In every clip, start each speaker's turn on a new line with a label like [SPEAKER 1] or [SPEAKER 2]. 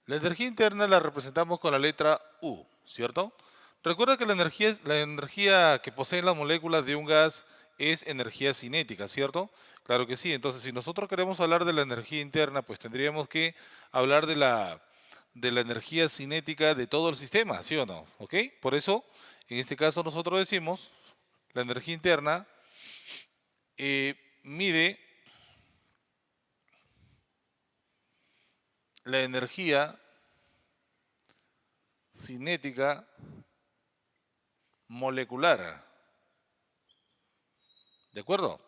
[SPEAKER 1] La energía interna la representamos con la letra U, ¿cierto? Recuerda que la energía que poseen las moléculas de un gas es energía cinética, ¿cierto? Claro que sí. Entonces, si nosotros queremos hablar de la energía interna, pues tendríamos que hablar de la energía cinética de todo el sistema, ¿sí o no? ¿Ok? Por eso, en este caso nosotros decimos, la energía interna mide la energía cinética molecular, ¿de acuerdo?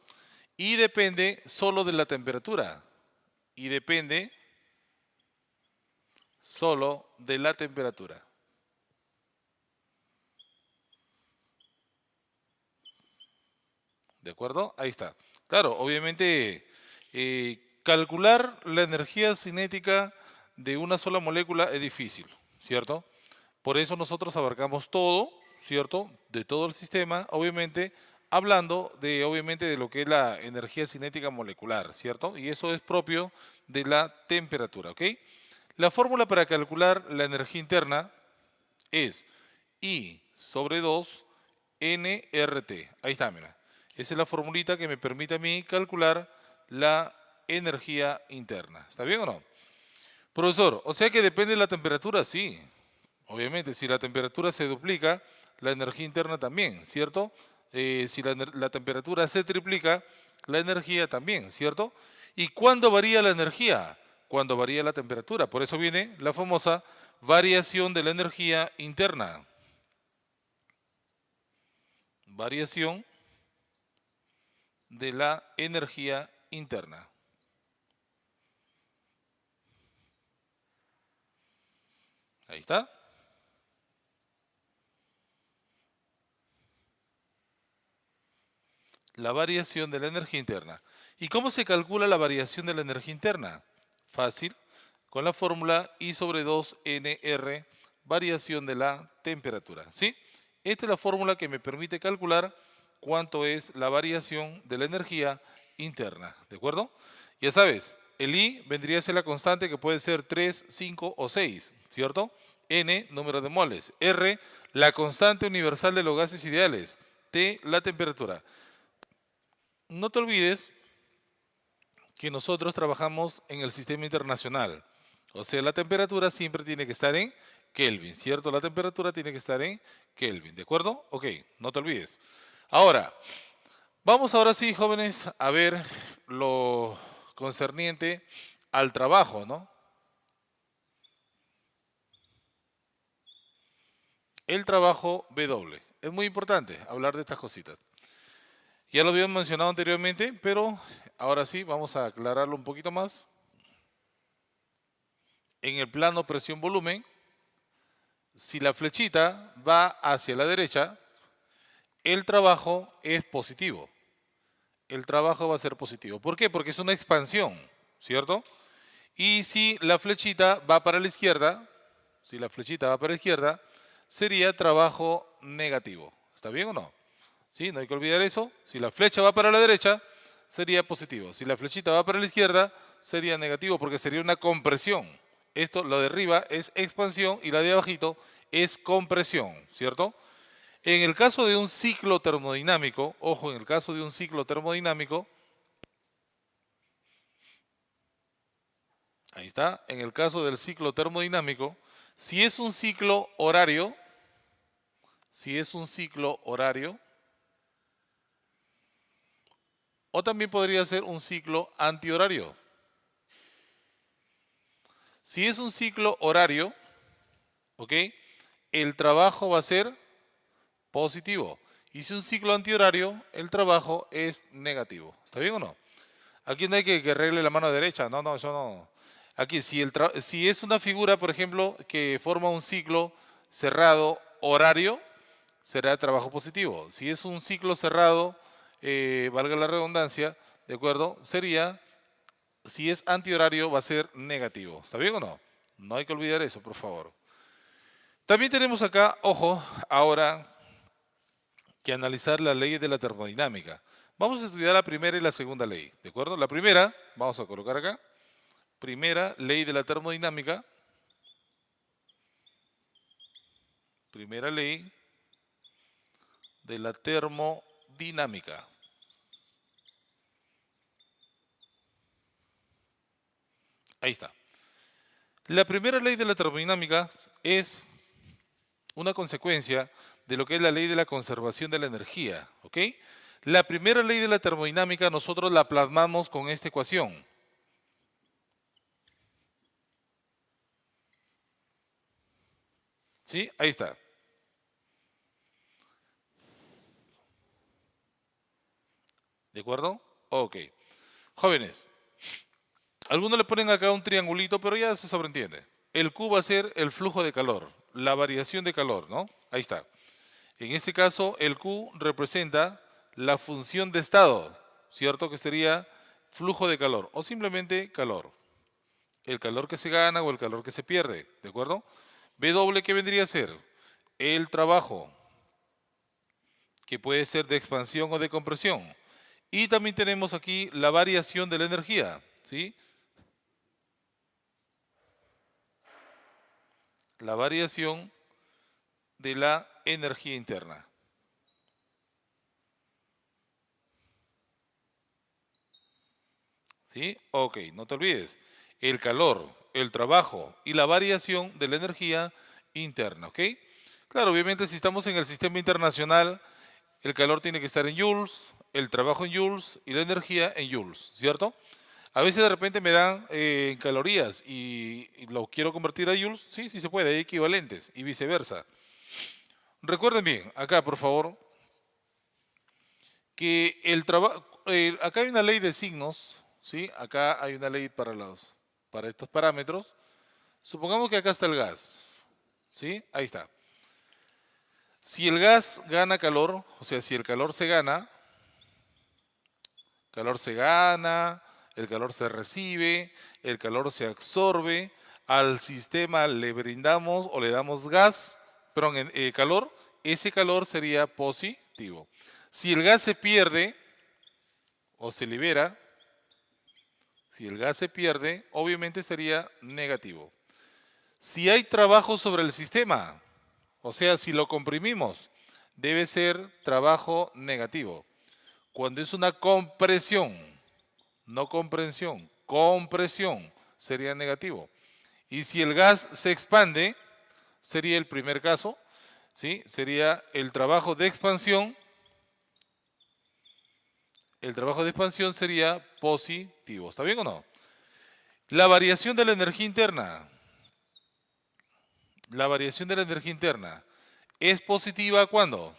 [SPEAKER 1] Y depende solo de la temperatura. Y depende solo de la temperatura. ¿De acuerdo? Ahí está. Claro, obviamente calcular la energía cinética de una sola molécula es difícil, ¿cierto? Por eso nosotros abarcamos todo, ¿cierto? De todo el sistema, obviamente, hablando de, obviamente, de lo que es la energía cinética molecular, ¿cierto? Y eso es propio de la temperatura, ¿ok? La fórmula para calcular la energía interna es I sobre 2 nRT. Ahí está, mira. Esa es la formulita que me permite a mí calcular la energía interna. ¿Está bien o no? Profesor, o sea que depende de la temperatura, sí. Obviamente, si la temperatura se duplica, la energía interna también, ¿cierto? Si la temperatura se triplica, la energía también, ¿cierto? ¿Y cuándo varía la energía? Cuando varía la temperatura. Por eso viene la famosa variación de la energía interna. Variación de la energía interna. Ahí está. La variación de la energía interna. ¿Y cómo se calcula la variación de la energía interna? Fácil, con la fórmula I sobre 2nR, variación de la temperatura. ¿Sí? Esta es la fórmula que me permite calcular cuánto es la variación de la energía interna. ¿De acuerdo? Ya sabes, el I vendría a ser la constante que puede ser 3, 5 o 6, ¿cierto? N, número de moles. R, la constante universal de los gases ideales. T, la temperatura. No te olvides que nosotros trabajamos en el sistema internacional. O sea, la temperatura siempre tiene que estar en Kelvin, ¿cierto? La temperatura tiene que estar en Kelvin, ¿de acuerdo? Ok, no te olvides. Ahora, vamos ahora sí, jóvenes, a ver lo concerniente al trabajo, ¿no? El trabajo W. Es muy importante hablar de estas cositas. Ya lo habíamos mencionado anteriormente, pero ahora sí, vamos a aclararlo un poquito más. En el plano presión-volumen, si la flechita va hacia la derecha, el trabajo es positivo. El trabajo va a ser positivo. ¿Por qué? Porque es una expansión, ¿cierto? Y si la flechita va para la izquierda, si la flechita va para la izquierda, sería trabajo negativo. ¿Está bien o no? ¿Sí? No hay que olvidar eso. Si la flecha va para la derecha, sería positivo. Si la flechita va para la izquierda, sería negativo porque sería una compresión. Esto, lo de arriba es expansión y la de abajito es compresión, ¿cierto? En el caso de un ciclo termodinámico, ojo, en el caso de un ciclo termodinámico, ahí está, en el caso del ciclo termodinámico, si es un ciclo horario, o también podría ser un ciclo antihorario. Si es un ciclo horario, ¿ok? El trabajo va a ser positivo. Y si es un ciclo antihorario, el trabajo es negativo. ¿Está bien o no? Aquí no hay que arregle la mano derecha. No, no, eso no. Aquí, si es una figura, por ejemplo, que forma un ciclo cerrado horario, será trabajo positivo. Si es un ciclo cerrado, valga la redundancia, ¿de acuerdo? Sería, si es antihorario, va a ser negativo. ¿Está bien o no? No hay que olvidar eso, por favor. También tenemos acá, ojo, ahora que analizar las leyes de la termodinámica. Vamos a estudiar la primera y la segunda ley, ¿de acuerdo? La primera, vamos a colocar acá, primera ley de la termodinámica, Primera ley de la termodinámica. Ahí está. La primera ley de la termodinámica es una consecuencia de lo que es la ley de la conservación de la energía, ¿ok? La primera ley de la termodinámica nosotros la plasmamos con esta ecuación. ¿Sí? Ahí está. ¿De acuerdo? Ok. Jóvenes, algunos le ponen acá un triangulito, pero ya se sobreentiende. El Q va a ser el flujo de calor, la variación de calor, ¿no? Ahí está. En este caso, el Q representa la función de estado, ¿cierto? Que sería flujo de calor o simplemente calor. El calor que se gana o el calor que se pierde, ¿de acuerdo? W, ¿qué vendría a ser? El trabajo, que puede ser de expansión o de compresión. Y también tenemos aquí la variación de la energía, ¿sí? La variación de la energía interna. ¿Sí? Ok, no te olvides. El calor, el trabajo y la variación de la energía interna, ¿ok? Claro, obviamente si estamos en el sistema internacional, el calor tiene que estar en joules, el trabajo en joules y la energía en joules, ¿cierto? A veces de repente me dan en calorías y lo quiero convertir a joules, sí, sí se puede, hay equivalentes y viceversa. Recuerden bien, acá por favor, que el trabajo, acá hay una ley de signos, ¿sí? Acá hay una ley para estos parámetros. Supongamos que acá está el gas, ¿sí? Ahí está. Si el gas gana calor, o sea, si el calor se gana, el calor se recibe, el calor se absorbe, al sistema le brindamos o le damos gas, perdón, calor, ese calor sería positivo. Si el gas se pierde o se libera, si el gas se pierde, obviamente sería negativo. Si hay trabajo sobre el sistema, o sea, si lo comprimimos, debe ser trabajo negativo. Cuando es una compresión, no comprensión, compresión, sería negativo. Y si el gas se expande, sería el primer caso, ¿sí? Sería el trabajo de expansión. El trabajo de expansión sería positivo. ¿Está bien o no? La variación de la energía interna. La variación de la energía interna es positiva ¿cuándo?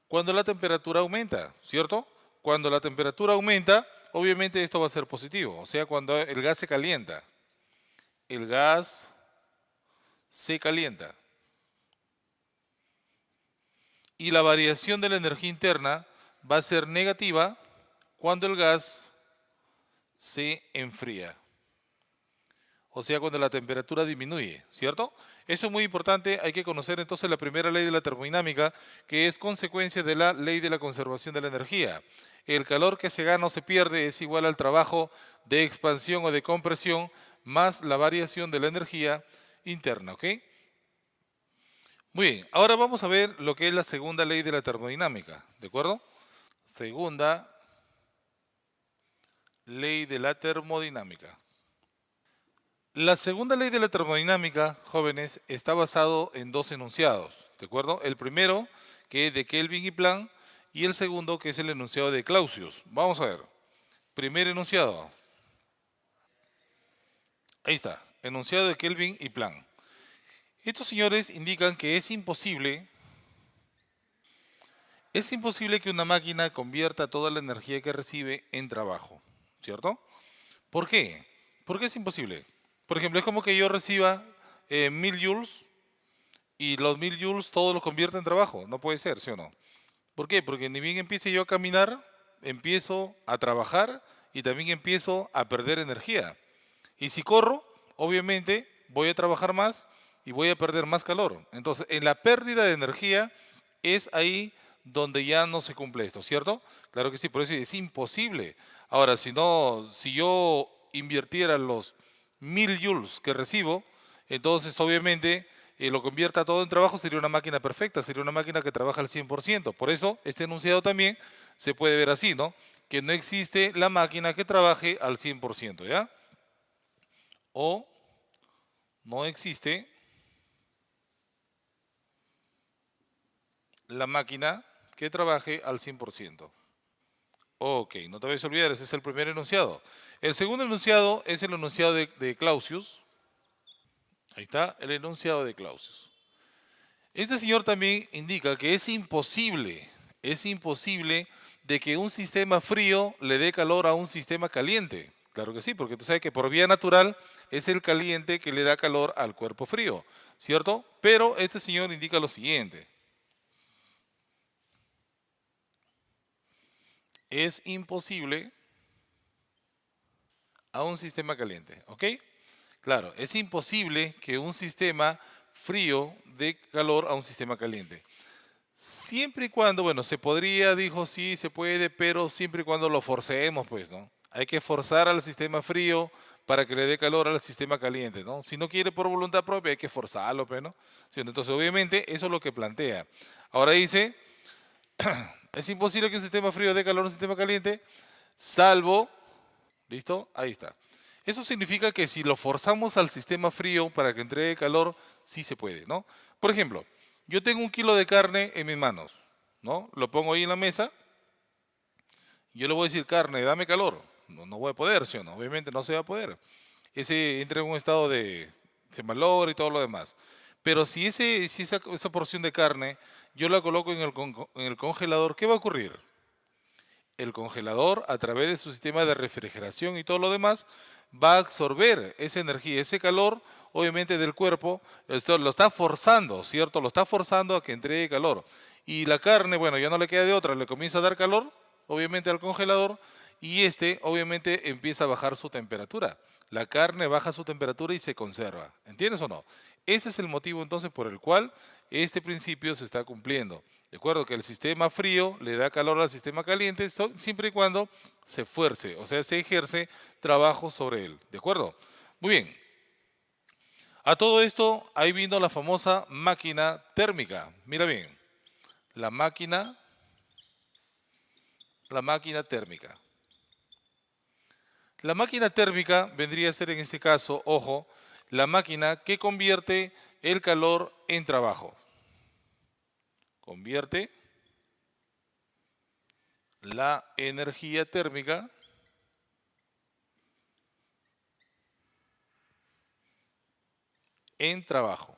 [SPEAKER 1] Cuando la temperatura aumenta, ¿cierto? Cuando la temperatura aumenta, obviamente esto va a ser positivo, o sea, cuando el gas se calienta. El gas se calienta. Y la variación de la energía interna va a ser negativa cuando el gas se enfría. O sea, cuando la temperatura disminuye, ¿cierto? Eso es muy importante, hay que conocer entonces la primera ley de la termodinámica, que es consecuencia de la ley de la conservación de la energía. El calor que se gana o se pierde es igual al trabajo de expansión o de compresión más la variación de la energía interna, ¿ok? Muy bien, ahora vamos a ver lo que es la segunda ley de la termodinámica, ¿de acuerdo? Segunda ley de la termodinámica. La segunda ley de la termodinámica, jóvenes, está basado en dos enunciados, ¿de acuerdo? El primero, que es de Kelvin y Planck, y el segundo, que es el enunciado de Clausius. Vamos a ver. Primer enunciado. Ahí está. Enunciado de Kelvin y Planck. Estos señores indican que es imposible que una máquina convierta toda la energía que recibe en trabajo, ¿cierto? ¿Por qué? ¿Por qué es imposible? Por ejemplo, es como que yo reciba 1000 joules y los 1000 joules todo lo convierte en trabajo. No puede ser, ¿sí o no? ¿Por qué? Porque ni bien empiece yo a caminar, empiezo a trabajar y también empiezo a perder energía. Y si corro, obviamente voy a trabajar más y voy a perder más calor. Entonces, en la pérdida de energía es ahí donde ya no se cumple esto, ¿cierto? Claro que sí, por eso es imposible. Ahora, si no, si yo invirtiera los 1000 joules que recibo, entonces obviamente lo convierta todo en trabajo, sería una máquina perfecta, sería una máquina que trabaja al 100%. Por eso, este enunciado también se puede ver así, ¿no? Que no existe la máquina que trabaje al 100%, ¿ya? O no existe la máquina que trabaje al 100%. Ok, no te vayas a olvidar, ese es el primer enunciado. El segundo enunciado es el enunciado de Clausius. Ahí está, el enunciado de Clausius. Este señor también indica que es imposible de que un sistema frío le dé calor a un sistema caliente. Claro que sí, porque tú sabes que por vía natural es el caliente que le da calor al cuerpo frío, ¿cierto? Pero este señor indica lo siguiente. Es imposible a un sistema caliente, ¿ok? Claro, es imposible que un sistema frío dé calor a un sistema caliente. Siempre y cuando, bueno, se podría, dijo, sí, se puede, pero siempre y cuando lo forcemos, pues, ¿no? Hay que forzar al sistema frío para que le dé calor al sistema caliente, ¿no? Si no quiere por voluntad propia, hay que forzarlo, pues, ¿no? Sí, entonces, obviamente, eso es lo que plantea. Ahora dice, es imposible que un sistema frío dé calor a un sistema caliente, salvo, ¿listo? Ahí está. Eso significa que si lo forzamos al sistema frío para que entregue calor, sí se puede, ¿no? Por ejemplo, yo tengo 1 kilo de carne en mis manos, ¿no? Lo pongo ahí en la mesa, yo le voy a decir, carne, dame calor. No, no voy a poder, ¿sí o no? Obviamente no se va a poder. Ese entra en un estado de, se malogra y todo lo demás. Pero si esa porción de carne yo la coloco en el congelador, ¿qué va a ocurrir? El congelador, a través de su sistema de refrigeración y todo lo demás, va a absorber esa energía, ese calor, obviamente del cuerpo, esto lo está forzando, ¿cierto? Lo está forzando a que entregue calor. Y la carne, bueno, ya no le queda de otra, le comienza a dar calor, obviamente al congelador, y este obviamente empieza a bajar su temperatura. La carne baja su temperatura y se conserva. ¿Entiendes o no? Ese es el motivo entonces por el cual este principio se está cumpliendo. De acuerdo que el sistema frío le da calor al sistema caliente siempre y cuando se fuerce, o sea, se ejerce trabajo sobre él. ¿De acuerdo? Muy bien. A todo esto, ahí vino la famosa máquina térmica. Mira bien, la máquina térmica. La máquina térmica vendría a ser en este caso, ojo, la máquina que convierte el calor en trabajo. Convierte la energía térmica en trabajo.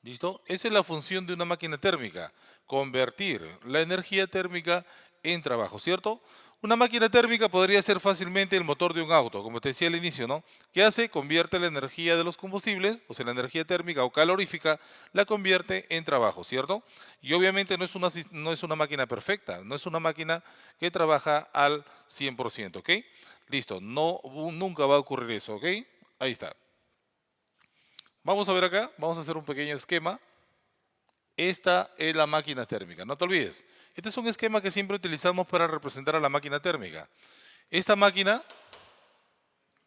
[SPEAKER 1] ¿Listo? Esa es la función de una máquina térmica, convertir la energía térmica en trabajo, ¿cierto? Una máquina térmica podría ser fácilmente el motor de un auto, como te decía al inicio, ¿no? ¿Qué hace? Convierte la energía de los combustibles, o sea, la energía térmica o calorífica, la convierte en trabajo, ¿cierto? Y obviamente no es una máquina perfecta, no es una máquina que trabaja al 100%, ¿ok? Listo, no, nunca va a ocurrir eso, ¿ok? Ahí está. Vamos a ver acá, vamos a hacer un pequeño esquema. Esta es la máquina térmica, no te olvides. Este es un esquema que siempre utilizamos para representar a la máquina térmica. Esta máquina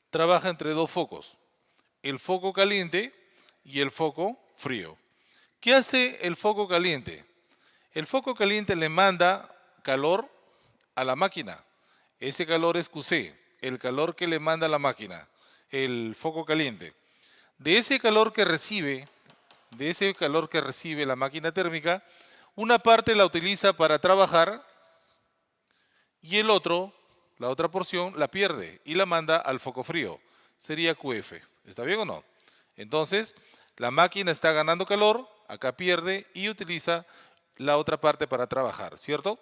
[SPEAKER 1] trabaja entre dos focos, el foco caliente y el foco frío. ¿Qué hace el foco caliente? El foco caliente le manda calor a la máquina. Ese calor es QC, el calor que le manda la máquina, el foco caliente. De ese calor que recibe la máquina térmica, una parte la utiliza para trabajar y la otra porción la pierde y la manda al foco frío. Sería QF. ¿Está bien o no? Entonces, la máquina está ganando calor, acá pierde y utiliza la otra parte para trabajar, ¿cierto?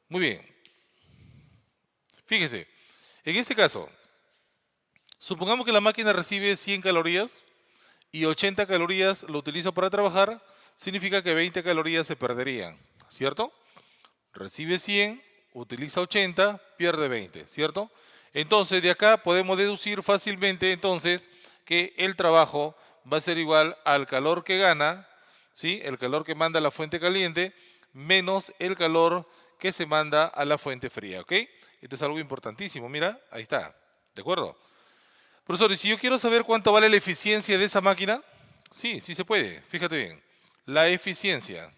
[SPEAKER 1] Muy bien. Fíjese, en este caso, supongamos que la máquina recibe 100 calorías y 80 calorías lo utilizo para trabajar, significa que 20 calorías se perderían, ¿cierto? Recibe 100, utiliza 80, pierde 20, ¿cierto? Entonces, de acá podemos deducir fácilmente entonces que el trabajo va a ser igual al calor que gana, ¿sí? El calor que manda a la fuente caliente, menos el calor que se manda a la fuente fría, ¿ok? Esto es algo importantísimo, mira, ahí está, ¿de acuerdo? Profesor, y si yo quiero saber cuánto vale la eficiencia de esa máquina, Sí, sí se puede. Fíjate bien. La eficiencia.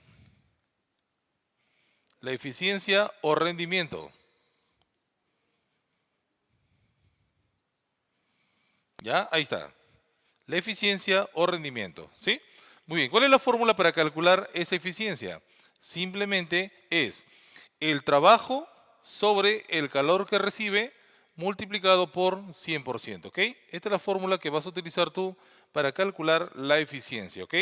[SPEAKER 1] La eficiencia o rendimiento. ¿Ya? Ahí está. La eficiencia o rendimiento. ¿Sí? Muy bien. ¿Cuál es la fórmula para calcular esa eficiencia? Simplemente es el trabajo sobre el calor que recibe multiplicado por 100%. ¿Ok? Esta es la fórmula que vas a utilizar tú para calcular la eficiencia. ¿Ok?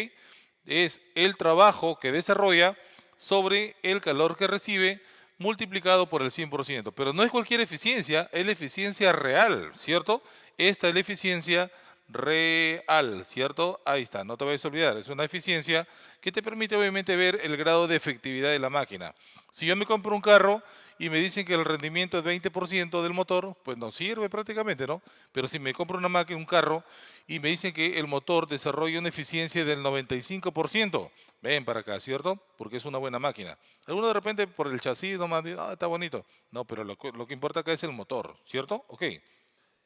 [SPEAKER 1] Es el trabajo que desarrolla sobre el calor que recibe multiplicado por el 100%. Pero no es cualquier eficiencia, es la eficiencia real, ¿cierto? Esta es la eficiencia real, ¿cierto? Ahí está, no te vayas a olvidar, es una eficiencia que te permite obviamente ver el grado de efectividad de la máquina. Si yo me compro un carro y me dicen que el rendimiento es 20% del motor, pues no sirve prácticamente, ¿no? Pero si me compro una máquina, un carro, y me dicen que el motor desarrolla una eficiencia del 95%, ven para acá, ¿cierto? Porque es una buena máquina. Algunos de repente por el chasis nomás dicen, ah, está bonito. No, pero lo que importa acá es el motor, ¿cierto? Ok.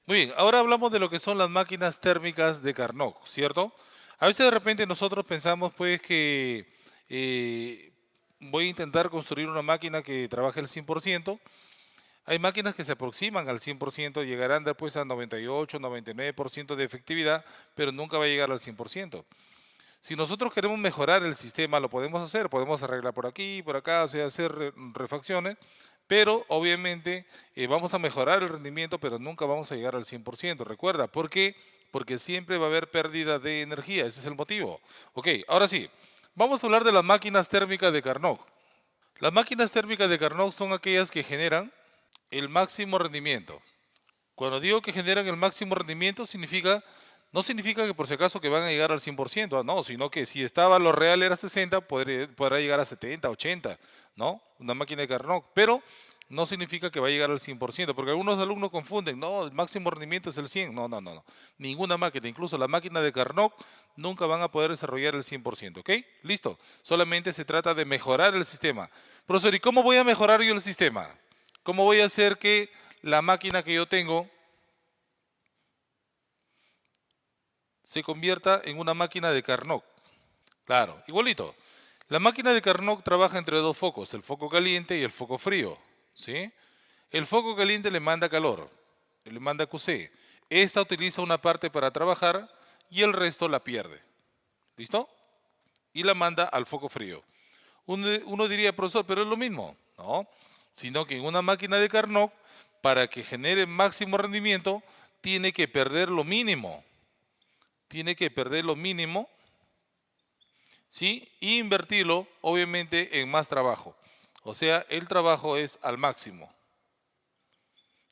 [SPEAKER 1] Muy bien, ahora hablamos de lo que son las máquinas térmicas de Carnot, ¿cierto? A veces de repente nosotros pensamos pues que voy a intentar construir una máquina que trabaje al 100%. Hay máquinas que se aproximan al 100%, llegarán después a 98, 99% de efectividad, pero nunca va a llegar al 100%. Si nosotros queremos mejorar el sistema, lo podemos hacer, podemos arreglar por aquí, por acá, o sea, hacer refacciones, pero obviamente vamos a mejorar el rendimiento, pero nunca vamos a llegar al 100%. Recuerda, ¿por qué? Porque siempre va a haber pérdida de energía, ese es el motivo. Ok, ahora sí, vamos a hablar de las máquinas térmicas de Carnot. Las máquinas térmicas de Carnot son aquellas que generan el máximo rendimiento. Cuando digo que generan el máximo rendimiento, no significa que por si acaso que van a llegar al 100%, no, sino que si estaba lo real era 60, podrá llegar a 70, 80, ¿no? Una máquina de Carnot, pero no significa que va a llegar al 100%, porque algunos alumnos confunden, no, el máximo rendimiento es el 100, no, no, no, no. Ninguna máquina, incluso la máquina de Carnot, nunca van a poder desarrollar el 100%, ¿ok? Listo, solamente se trata de mejorar el sistema. Profesor, ¿y cómo voy a mejorar yo el sistema? ¿Cómo voy a hacer que la máquina que yo tengo se convierta en una máquina de Carnot? Claro, igualito. La máquina de Carnot trabaja entre dos focos, el foco caliente y el foco frío, ¿sí? El foco caliente le manda calor, le manda QC. Esta utiliza una parte para trabajar y el resto la pierde. ¿Listo? Y la manda al foco frío. Uno diría, profesor, pero es lo mismo. No, sino que en una máquina de Carnot, para que genere máximo rendimiento, tiene que perder lo mínimo. Tiene que perder lo mínimo, ¿sí? E invertirlo, obviamente, en más trabajo. O sea, el trabajo es al máximo.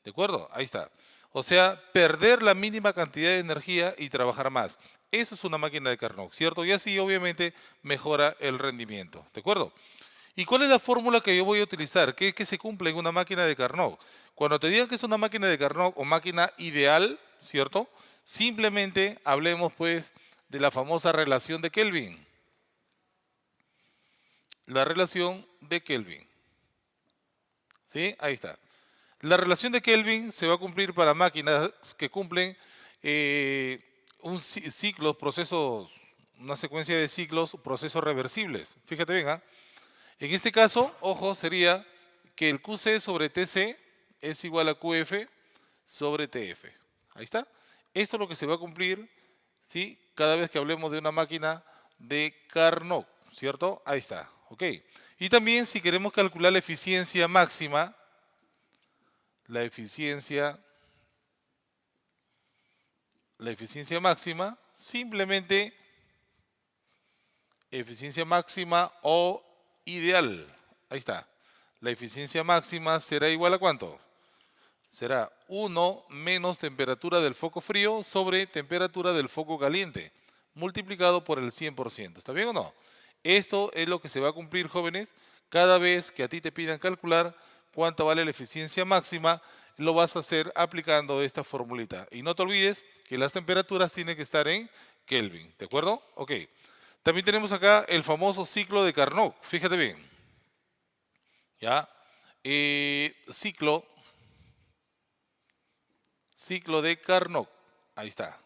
[SPEAKER 1] ¿De acuerdo? Ahí está. O sea, perder la mínima cantidad de energía y trabajar más. Eso es una máquina de Carnot, ¿cierto? Y así, obviamente, mejora el rendimiento. ¿De acuerdo? ¿Y cuál es la fórmula que yo voy a utilizar? ¿Qué se cumple en una máquina de Carnot? Cuando te digan que es una máquina de Carnot o máquina ideal, ¿cierto? Simplemente hablemos pues de la famosa relación de Kelvin. La relación de Kelvin. ¿Sí? Ahí está. La relación de Kelvin se va a cumplir para máquinas que cumplen ciclos, procesos, una secuencia de ciclos, procesos reversibles. Fíjate bien, ¿ah? En este caso, ojo, sería que el QC sobre TC es igual a QF sobre TF. Ahí está. Esto es lo que se va a cumplir, ¿sí? Cada vez que hablemos de una máquina de Carnot, ¿cierto? Ahí está, ok. Y también si queremos calcular la eficiencia, la eficiencia máxima, simplemente eficiencia máxima o ideal. Ahí está. La eficiencia máxima será igual a ¿cuánto? Será 1 menos temperatura del foco frío sobre temperatura del foco caliente, multiplicado por el 100%. ¿Está bien o no? Esto es lo que se va a cumplir, jóvenes. Cada vez que a ti te pidan calcular cuánto vale la eficiencia máxima, lo vas a hacer aplicando esta formulita. Y no te olvides que las temperaturas tienen que estar en Kelvin. ¿De acuerdo? Ok. También tenemos acá el famoso ciclo de Carnot. Fíjate bien. ¿Ya? Ciclo de Carnot. Ahí está.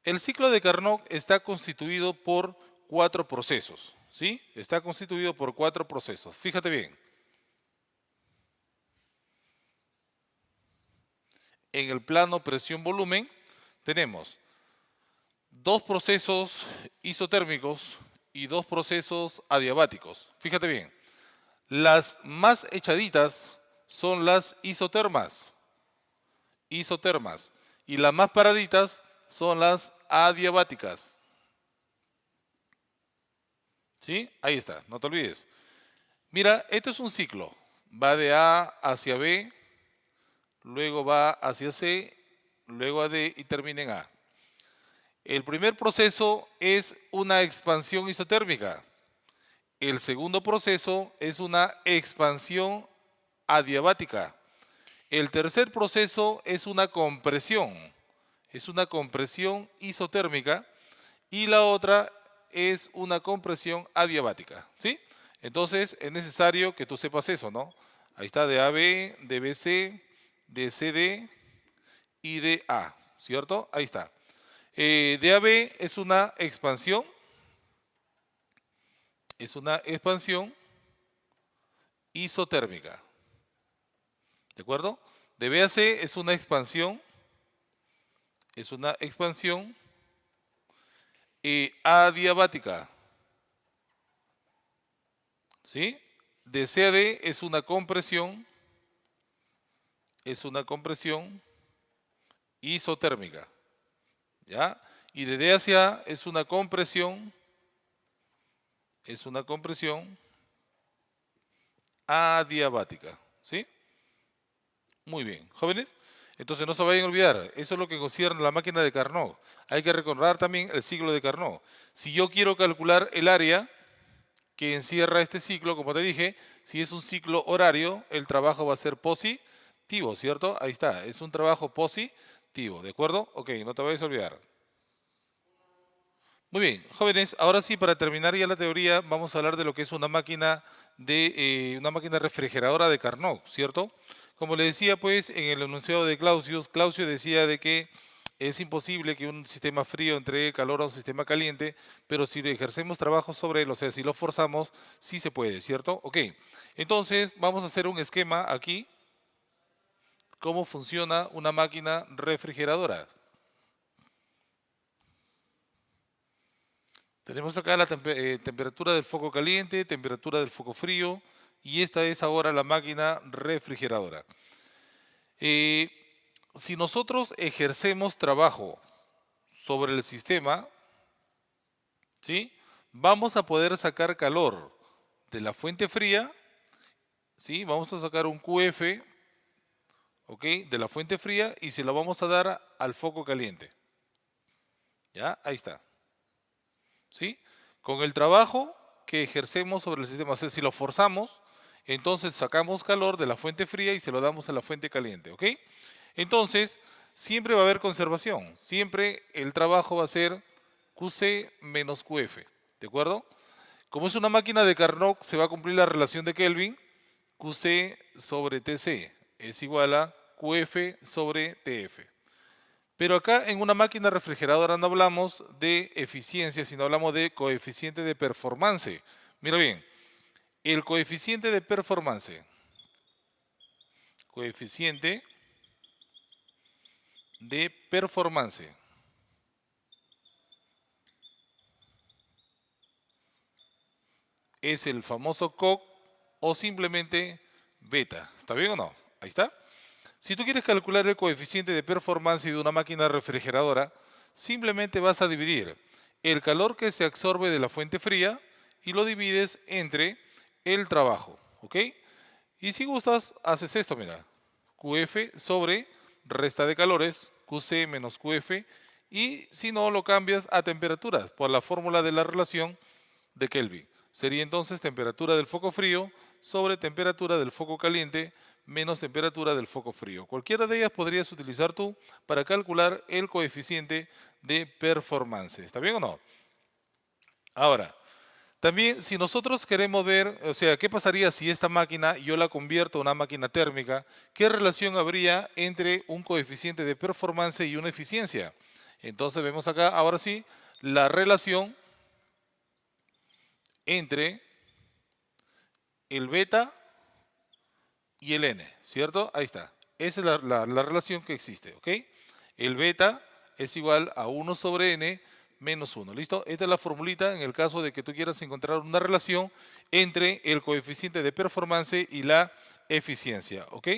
[SPEAKER 1] El ciclo de Carnot está constituido por 4 procesos, ¿sí? Está constituido por 4 procesos. Fíjate bien. En el plano presión-volumen tenemos 2 procesos isotérmicos y 2 procesos adiabáticos. Fíjate bien. Las más echaditas son las isotermas, y las más paraditas son las adiabáticas. ¿Sí? Ahí está, no te olvides. Mira, esto es un ciclo. Va de A hacia B, luego va hacia C, luego a D y termina en A. El primer proceso es una expansión isotérmica. El segundo proceso es una expansión adiabática. El tercer proceso es una compresión isotérmica, y la otra es una compresión adiabática, ¿sí? Entonces es necesario que tú sepas eso, ¿no? Ahí está, de AB, de BC, de CD y de A, ¿cierto? Ahí está. De AB es una expansión isotérmica, ¿de acuerdo? De B a C es una expansión adiabática, ¿sí? De C a D es una compresión isotérmica, ¿ya? Y de D hacia A es una compresión adiabática, ¿sí? Muy bien, jóvenes. Entonces no se vayan a olvidar, eso es lo que concierne a la máquina de Carnot. Hay que recordar también el ciclo de Carnot. Si yo quiero calcular el área que encierra este ciclo, como te dije, si es un ciclo horario, el trabajo va a ser positivo, ¿cierto? Ahí está, es un trabajo positivo, ¿de acuerdo? Ok, no te vayas a olvidar. Muy bien, jóvenes, ahora sí, para terminar ya la teoría, vamos a hablar de lo que es una máquina refrigeradora de Carnot, ¿cierto? Como le decía, pues, en el enunciado de Clausius decía de que es imposible que un sistema frío entregue calor a un sistema caliente, pero si ejercemos trabajo sobre él, o sea, si lo forzamos, sí se puede, ¿cierto? Ok, entonces vamos a hacer un esquema aquí, cómo funciona una máquina refrigeradora. Tenemos acá la temperatura del foco caliente, temperatura del foco frío, y esta es ahora la máquina refrigeradora. Si nosotros ejercemos trabajo sobre el sistema, ¿sí? Vamos a poder sacar calor de la fuente fría, ¿sí? Vamos a sacar un QF, ¿ok? De la fuente fría, y se lo vamos a dar al foco caliente. ¿Ya? Ahí está. ¿Sí? Con el trabajo que ejercemos sobre el sistema, o sea, si lo forzamos, entonces sacamos calor de la fuente fría y se lo damos a la fuente caliente, ¿ok? Entonces, siempre va a haber conservación, siempre el trabajo va a ser QC menos QF, ¿de acuerdo? Como es una máquina de Carnot, se va a cumplir la relación de Kelvin, QC sobre TC es igual a QF sobre TF. Pero acá en una máquina refrigeradora no hablamos de eficiencia, sino hablamos de coeficiente de performance. Mira bien, el coeficiente de performance, es el famoso COC o simplemente beta. ¿Está bien o no? Ahí está. Si tú quieres calcular el coeficiente de performance de una máquina refrigeradora, simplemente vas a dividir el calor que se absorbe de la fuente fría y lo divides entre el trabajo, ¿ok? Y si gustas, haces esto, mira, QF sobre resta de calores, QC menos QF, y si no, lo cambias a temperaturas por la fórmula de la relación de Kelvin. Sería entonces temperatura del foco frío sobre temperatura del foco caliente menos temperatura del foco frío. Cualquiera de ellas podrías utilizar tú para calcular el coeficiente de performance. ¿Está bien o no? Ahora, también si nosotros queremos ver, o sea, ¿qué pasaría si esta máquina yo la convierto a una máquina térmica? ¿Qué relación habría entre un coeficiente de performance y una eficiencia? Entonces vemos acá, ahora sí, la relación entre el beta y el n, ¿cierto? Ahí está. Esa es la relación que existe, ¿ok? El beta es igual a 1 sobre n menos 1, ¿listo? Esta es la formulita en el caso de que tú quieras encontrar una relación entre el coeficiente de performance y la eficiencia, ¿ok?